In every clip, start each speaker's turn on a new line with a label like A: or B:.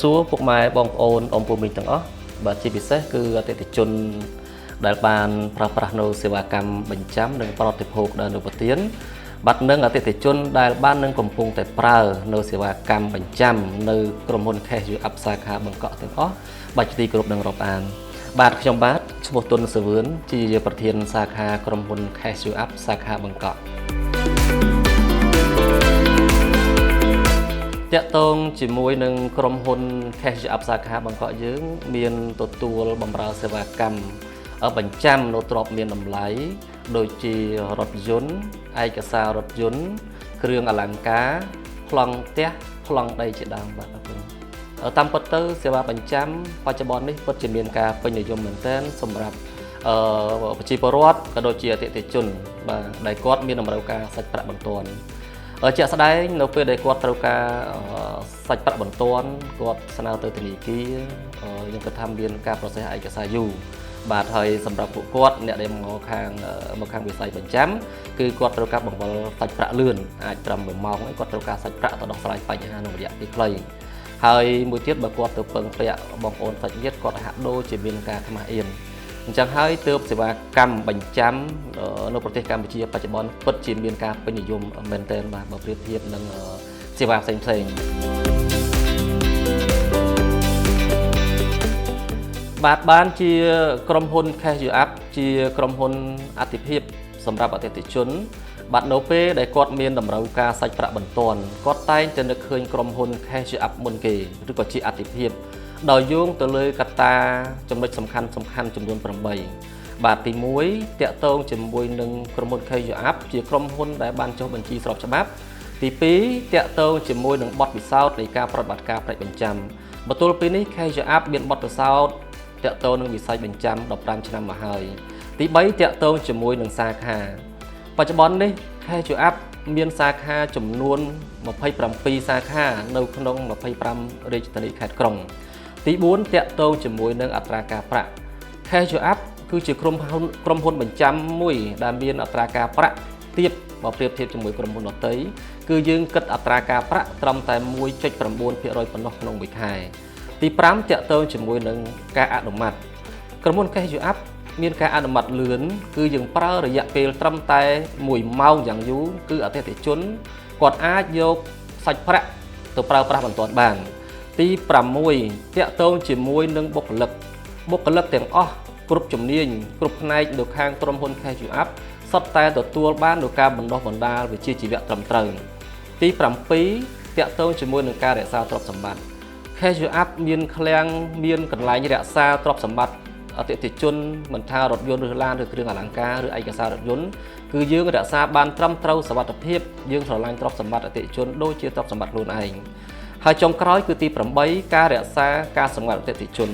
A: សួរពុកម៉ែបងប្អូនអ៊ំពូមីងទាំងអស់បាទជាពិសេសគឺអតិថិជនដែលបានប្រើប្រាស់នៅសេវាកម្មបញ្ចាំនិងប្រតិភោគដែលនៅប្រទៀនបាទនឹងអតិថិជនដែលបាននឹងកំពុងតែប្រើនៅសេវាកម្មបញ្ចាំនៅក្រុមហ៊ុន Cashew Up សាខាបង្កក់ទាំងអស់បាទជាទីគោរពនឹងរាប់អានបាទខ្ញុំបាទឈ្មោះទុនសវឿនជាប្រធានសាខាក្រុមហ៊ុន Cashew Up សាខាបង្កក់តាក់ទងជាមួយនឹងក្រុមហ៊ុន Cashew Up សាខាបង្កក់យើងមានទទួលបម្រើសេវាកម្មបញ្ចាំនៅទ្រព្យមានតម្លៃដូចជារថយន្តឯកសាររថយន្តគ្រឿងអលង្ការប្លង់ផ្ទះប្លង់ដីជាដើមបាទអរគុណតាមពិតទៅសេវាបញ្ចាំបច្ចុប្បន្ននេះពិតជាមានការពេញនិយមមែនទែនសម្រាប់ប្រជាពលរដ្ឋក៏ដូចជាអតិថិជនបាទដែលគាត់មានតម្រូវការសាច់ប្រាក់បន្ទាន់ជាក់ស្ដែងនៅពេលដែលគាត់ត្រូវការសាច់ប្រាក់បន្ទាន់គាត់ស្នើទៅធនាគារយើងគិតថាមានការប្រសេសឯកសារយូរបាទហើយសម្រាប់ពួកគាត់អ្នកដែលមកខាងវិស័យបញ្ចាំគឺគាត់ត្រូវការបង្វិលសាច់ប្រាក់លឿនអាចត្រឹម1ម៉ោងហើយគាត់ត្រូវការសាច់ប្រាក់ទៅដោះស្រាយបញ្ហាក្នុងរយៈពេលខ្លីហើយមួយទៀតបើគាត់ទៅពឹងពាក់បងប្អូនសាច់ញាតិគាត់ហាក់ដូចជាមានការខ្មាស់អៀនអញ្ចឹងហើយទើបសេវាកម្មបញ្ចាំនៅប្រទេសកម្ពុជាបច្ចុប្បន្នពិតជាមានការពេញនិយមមែនទែនបាទបើប្រៀបធៀបនឹងសេវាផ្សេងបាទបានជាក្រុមហ៊ុន Cashew Up ជាក្រុមហ៊ុនអាទិភាពសម្រាប់អតិថិជនបាទនៅពេលដែលគាត់មានតម្រូវការសាច់ប្រាក់បន្ទាន់គាត់តែងតែនឹកឃើញក្រុមហ៊ុន Cashew Up មុនគេឬក៏ជាអាទិភាពដោយយោងទៅលើកត្តាចំណុចសំខាន់ចំនួន8បាទទី1តាក់ទងជាមួយនឹងក្រុមហ៊ុន Cashew Up ជាក្រុមហ៊ុនដែលបានចុះបញ្ជីស្របច្បាប់ទី2តាក់ទងជាមួយនឹងបទពិសោធន៍នៃការប្រតិបត្តិការប្រាក់បញ្ចាំបន្ទាប់ពីនេះ Cashew Up មានបទពិសោធន៍តាក់ទងនឹងវិស័យបញ្ចាំ15ឆ្នាំមកហើយទី3តាក់ទងជាមួយនឹងសាខាបច្ចុប្បន្ននេះ Cashew Up មានសាខាចំនួន27សាខានៅក្នុង25រាជធានីខេត្តក្រុងទី4តាក់ទងជាមួយនឹងអត្រាការប្រាក់ Cashew Up គឺជាក្រុមហ៊ុនបញ្ចាំមួយដែលមានអត្រាការប្រាក់ទាបបើប្រៀបធៀបជាមួយក្រុមហ៊ុនដទៃគឺយើងគិតអត្រាការប្រាក់ត្រឹមតែ 1.9% ប៉ុណ្ណោះក្នុងមួយខែទី5តាក់ទងជាមួយនឹងការអនុម័តក្រុមហ៊ុន Cashew Up មានការអនុម័តលឿនគឺយើងប្រើរយៈពេលត្រឹមតែ1ម៉ោងយ៉ាងយូរគឺអតិថិជនគាត់អាចយកសាច់ប្រាក់ទៅប្រើប្រាស់បន្ទាន់បានទី6តាក់ទងជាមួយនឹងបុគ្គលិកទាំងអស់គ្រប់ជំនាញគ្រប់ផ្នែកនៅខាងក្រុមហ៊ុន Cashew Up សុទ្ធតែទទួលបាននូវការបណ្ដុះបណ្ដាលវិជ្ជាជីវៈត្រឹមត្រូវទី7តាក់ទងជាមួយនឹងការរក្សាទ្រព្យសម្បត្តិ Cashew Up មានឃ្លាំងមានកន្លែងរក្សាទ្រព្យសម្បត្តិអតិថិជនមិនថារថយន្តឬឡានឬគ្រឿងអលង្ការឬឯកសាររថយន្តគឺយើងរក្សាបានត្រឹមត្រូវសុវត្ថិភាពយើងស្រឡាញ់ទ្រព្យសម្បត្តិអតិថិជនដូចជាទ្រព្យសម្បត្តិខ្លួនឯងហើយចុងក្រោយគឺទី8ការរក្សាការសម្ងាត់អតិថិជន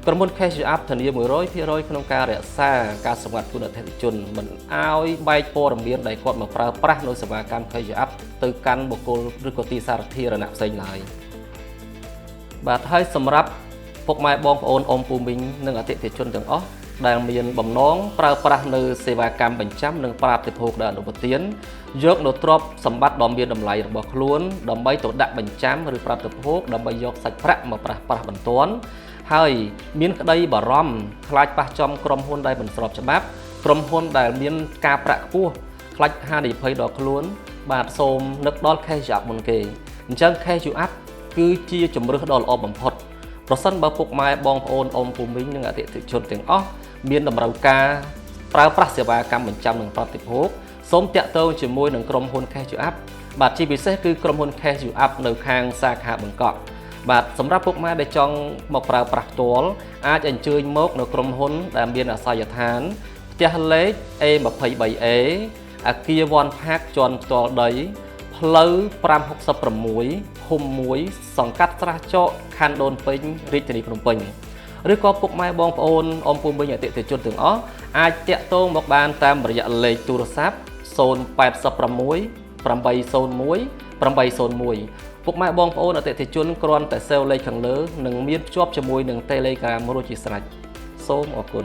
A: ក្រុមហ៊ុន Cashew Up ធានា 100% ក្នុងការរក្សាការសម្ងាត់គុណអតិថិជនមិនឲ្យបែកព័ត៌មានដែលគាត់មកប្រើប្រាស់នៅសេវាកម្ម Cashew Up ទៅកាន់បុគ្គលឬក៏ទីសាធារណៈផ្សេងឡើយបាទហើយសម្រាប់ពុកម៉ែបងប្អូនអ៊ំពូមីងនិងអតិថិជនទាំងអស់ដែលមានបំណងប្រើប្រាស់នៅសេវាកម្មបញ្ចាំនិងប្រតិភោគដែលអនុប្រទានយកនៅទ្រព្យសម្បត្តិដ៏មានតម្លៃរបស់ខ្លួនដើម្បីទៅដាក់បញ្ចាំឬប្រតិភោគដើម្បីយកសាច់ប្រាក់មកប្រាស់បន្ទាន់ហើយមានក្តីបារម្ភខ្លាចប៉ះចំក្រុមហ៊ុនដែលមិនស្របច្បាប់ក្រុមហ៊ុនដែលមានការប្រាក់ខ្ពស់ខ្លាចហានិភ័យដល់ខ្លួនបាទសូមនឹកដល់ Cashew Up មុនគេអញ្ចឹង Cashew Up គឺជាជំរើសដ៏ល្អបំផុតប្រសិនបើពុកម៉ែបងប្អូនអ៊ំពូមីងនិងអតិថិជនទាំងអស់មានតម្រូវការប្រើប្រាស់សេវាកម្មបញ្ចាំនិងប្រតិភោគសូមតាក់ទងជាមួយនឹងក្រុមហ៊ុន Cashew Up បាទជាពិសេសគឺក្រុមហ៊ុន Cashew Up នៅខាងសាខាបង្កក់បាទសម្រាប់ពុកម៉ែដែលចង់មកប្រើប្រាស់ផ្ទាល់អាចអញ្ជើញមកនៅក្រុមហ៊ុនដែលមានអាសយដ្ឋានផ្ទះលេខ A23A អគារវ៉ាន់ផាកជាន់ផ្ទាល់ដីផ្លូវ566 ឃុំ1សង្កាត់ស្រះចកខណ្ឌដូនពេញរាជធានីភ្នំពេញឬក៏ពុកម៉ែបងប្អូនអ៊ំពូមីងអតិថិជនទាំងអស់អាចតាក់ទងមកបានតាមរយៈលេខទូរស័ព្ទ086 801 801ពុកម៉ែបងប្អូនអតិថិជនគ្រាន់តែសេវលេខខាងលើនិងមានភ្ជាប់ជាមួយនឹង Telegram រួចជាស្រេចសូមអរគុណ